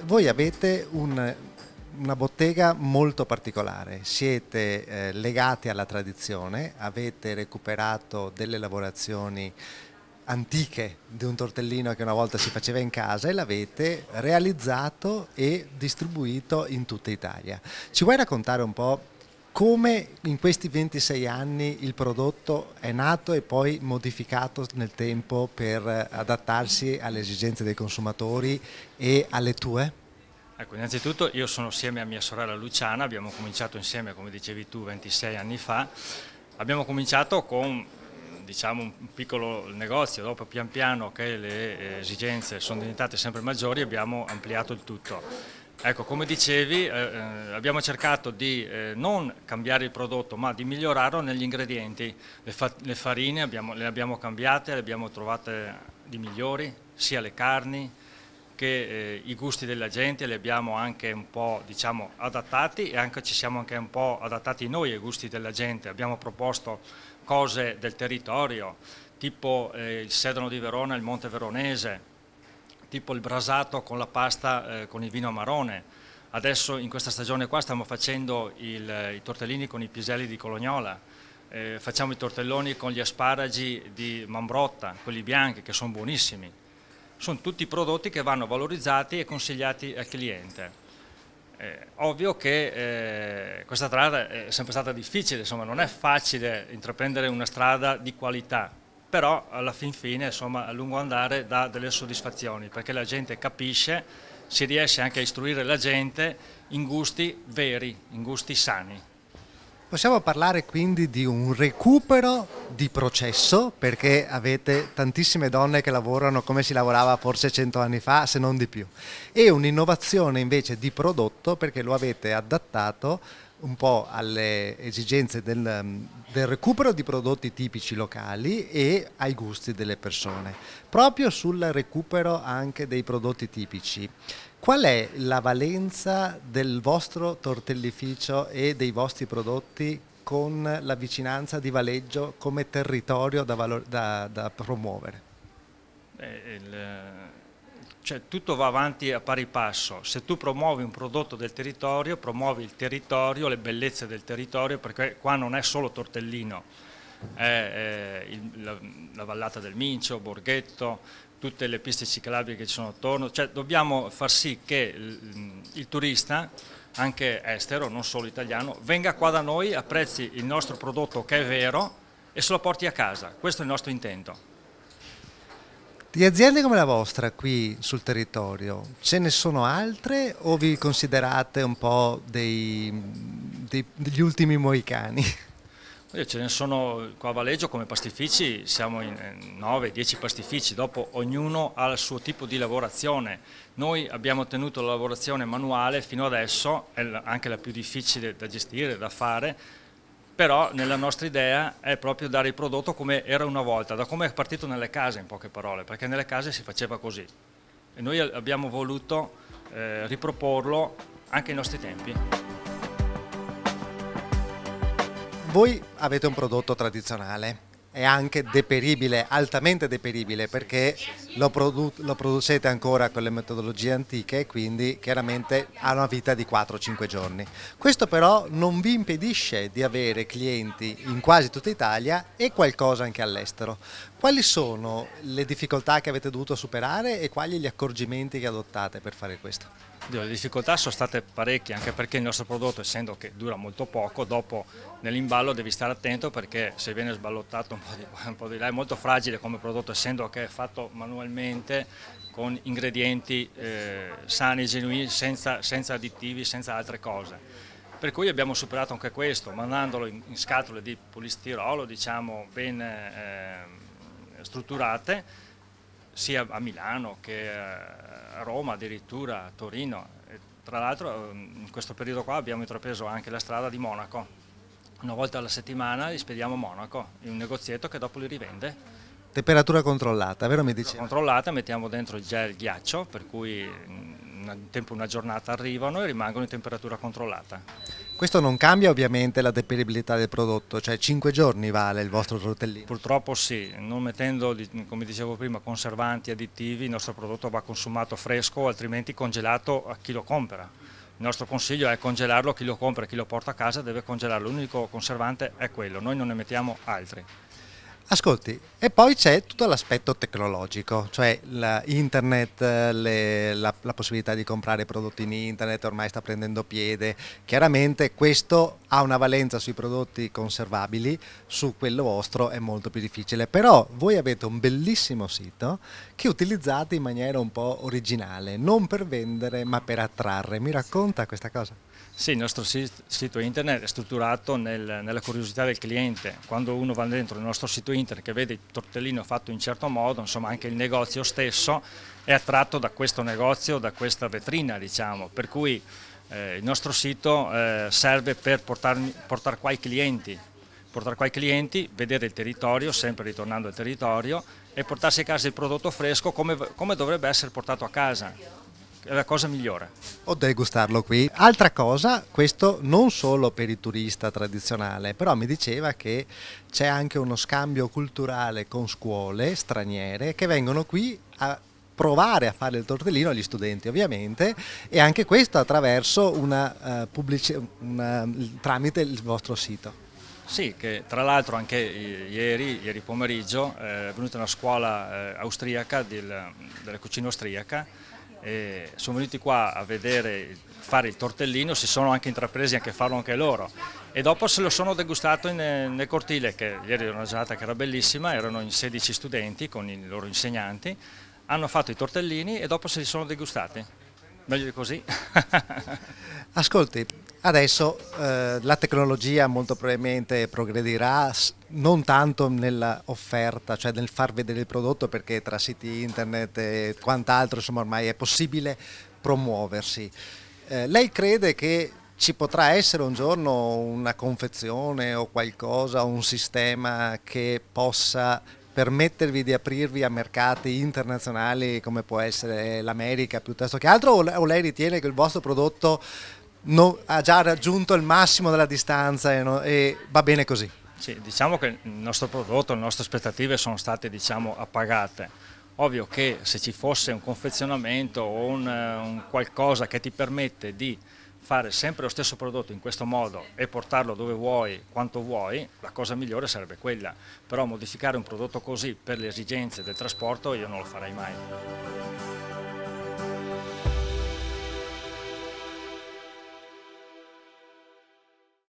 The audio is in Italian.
Voi avete una bottega molto particolare, siete legati alla tradizione, avete recuperato delle lavorazioni antiche di un tortellino che una volta si faceva in casa e l'avete realizzato e distribuito in tutta Italia. Ci vuoi raccontare un po' come in questi 26 anni il prodotto è nato e poi modificato nel tempo per adattarsi alle esigenze dei consumatori e alle tue? Ecco, innanzitutto io sono assieme a mia sorella Luciana, abbiamo cominciato insieme, come dicevi tu, 26 anni fa. Abbiamo cominciato con, diciamo, un piccolo negozio, dopo pian piano che le esigenze sono diventate sempre maggiori abbiamo ampliato il tutto. Ecco, come dicevi, abbiamo cercato di non cambiare il prodotto, ma di migliorarlo negli ingredienti. Le farine le abbiamo cambiate, le abbiamo trovate di migliori, sia le carni che i gusti della gente li abbiamo anche un po', diciamo, adattati e anche ci siamo anche un po' adattati noi ai gusti della gente. Abbiamo proposto cose del territorio, tipo il sedano di Verona, il Monte Veronese, tipo il brasato con la pasta con il vino amarone. Adesso in questa stagione qua stiamo facendo i tortellini con i piselli di Colognola, facciamo i tortelloni con gli asparagi di Mambrotta, quelli bianchi che sono buonissimi. Sono tutti prodotti che vanno valorizzati e consigliati al cliente. Ovvio che questa strada è sempre stata difficile, insomma, non è facile intraprendere una strada di qualità, però alla fin fine, insomma, a lungo andare dà delle soddisfazioni, perché la gente capisce, si riesce anche a istruire la gente in gusti veri, in gusti sani. Possiamo parlare quindi di un recupero di processo, perché avete tantissime donne che lavorano come si lavorava forse 100 anni fa, se non di più, e un'innovazione invece di prodotto perché lo avete adattato un po' alle esigenze del recupero di prodotti tipici locali e ai gusti delle persone. Proprio sul recupero anche dei prodotti tipici, qual è la valenza del vostro tortellificio e dei vostri prodotti con la vicinanza di Valeggio come territorio da promuovere? Cioè, tutto va avanti a pari passo. Se tu promuovi un prodotto del territorio, promuovi il territorio, le bellezze del territorio, perché qua non è solo Tortellino, è la vallata del Mincio, Borghetto, tutte le piste ciclabili che ci sono attorno. Cioè, dobbiamo far sì che il turista, anche estero, non solo italiano, venga qua da noi, apprezzi il nostro prodotto che è vero e se lo porti a casa. Questo è il nostro intento. Di aziende come la vostra qui sul territorio, ce ne sono altre o vi considerate un po' degli ultimi moicani? Ce ne sono qua a Valeggio come pastifici, siamo in 9-10 pastifici, dopo ognuno ha il suo tipo di lavorazione. Noi abbiamo tenuto la lavorazione manuale fino adesso, è anche la più difficile da gestire, da fare, però nella nostra idea è proprio dare il prodotto come era una volta, da come è partito nelle case in poche parole, perché nelle case si faceva così e noi abbiamo voluto riproporlo anche ai nostri tempi. Voi avete un prodotto tradizionale, è anche deperibile, altamente deperibile, perché lo producete ancora con le metodologie antiche, quindi chiaramente ha una vita di 4-5 giorni. Questo però non vi impedisce di avere clienti in quasi tutta Italia e qualcosa anche all'estero. Quali sono le difficoltà che avete dovuto superare e quali gli accorgimenti che adottate per fare questo? Le difficoltà sono state parecchie, anche perché il nostro prodotto, essendo che dura molto poco, dopo nell'imballo devi stare attento perché se viene sballottato un po' di là è molto fragile come prodotto, essendo che è fatto manualmente con ingredienti sani, genuini, senza additivi, senza altre cose. Per cui abbiamo superato anche questo, mandandolo in scatole di polistirolo, diciamo, ben strutturate, sia a Milano che a Roma, addirittura a Torino. E tra l'altro in questo periodo qua abbiamo intrapreso anche la strada di Monaco. Una volta alla settimana li spediamo a Monaco, in un negozietto che dopo li rivende. Temperatura controllata, vero mi dicevi? Controllata, mettiamo dentro già il ghiaccio, per cui in tempo una giornata arrivano e rimangono in temperatura controllata. Questo non cambia ovviamente la deperibilità del prodotto, cioè 5 giorni vale il vostro tortellino. Purtroppo sì, non mettendo, come dicevo prima, conservanti, additivi, il nostro prodotto va consumato fresco, altrimenti congelato a chi lo compra. Il nostro consiglio è congelarlo, chi lo compra e chi lo porta a casa deve congelarlo, l'unico conservante è quello, noi non ne mettiamo altri. Ascolti, e poi c'è tutto l'aspetto tecnologico, cioè internet, la possibilità di comprare prodotti in internet ormai sta prendendo piede. Chiaramente questo ha una valenza sui prodotti conservabili, su quello vostro è molto più difficile, però voi avete un bellissimo sito che utilizzate in maniera un po' originale, non per vendere ma per attrarre. Mi racconta questa cosa? Sì, il nostro sito internet è strutturato nella curiosità del cliente. Quando uno va dentro il nostro sito internet che vede il tortellino fatto in certo modo, insomma anche il negozio stesso è attratto da questo negozio, da questa vetrina, diciamo. Per cui il nostro sito serve per portare qua i clienti, vedere il territorio, sempre ritornando al territorio, e portarsi a casa il prodotto fresco come dovrebbe essere portato a casa. È la cosa migliore. O degustarlo qui. Altra cosa, questo non solo per il turista tradizionale, però mi diceva che c'è anche uno scambio culturale con scuole straniere che vengono qui a provare a fare il tortellino, agli studenti ovviamente, e anche questo attraverso tramite il vostro sito. Sì, che tra l'altro anche ieri pomeriggio è venuta una scuola austriaca della cucina austriaca e sono venuti qua a vedere fare il tortellino, si sono anche intrapresi anche a farlo anche loro e dopo se lo sono degustato nel cortile, che ieri era una giornata che era bellissima, erano in 16 studenti con i loro insegnanti, hanno fatto i tortellini e dopo se li sono degustati, meglio di così. Ascolti, adesso la tecnologia molto probabilmente progredirà non tanto nell'offerta, cioè nel far vedere il prodotto, perché tra siti internet e quant'altro insomma ormai è possibile promuoversi. Lei crede che ci potrà essere un giorno una confezione o qualcosa, un sistema che possa permettervi di aprirvi a mercati internazionali come può essere l'America piuttosto che altro, o lei ritiene che il vostro prodotto ha già raggiunto il massimo della distanza e va bene così? Sì, diciamo che il nostro prodotto, le nostre aspettative sono state, diciamo, appagate. Ovvio che se ci fosse un confezionamento o un qualcosa che ti permette di fare sempre lo stesso prodotto in questo modo e portarlo dove vuoi, quanto vuoi, la cosa migliore sarebbe quella. Però modificare un prodotto così per le esigenze del trasporto io non lo farei mai.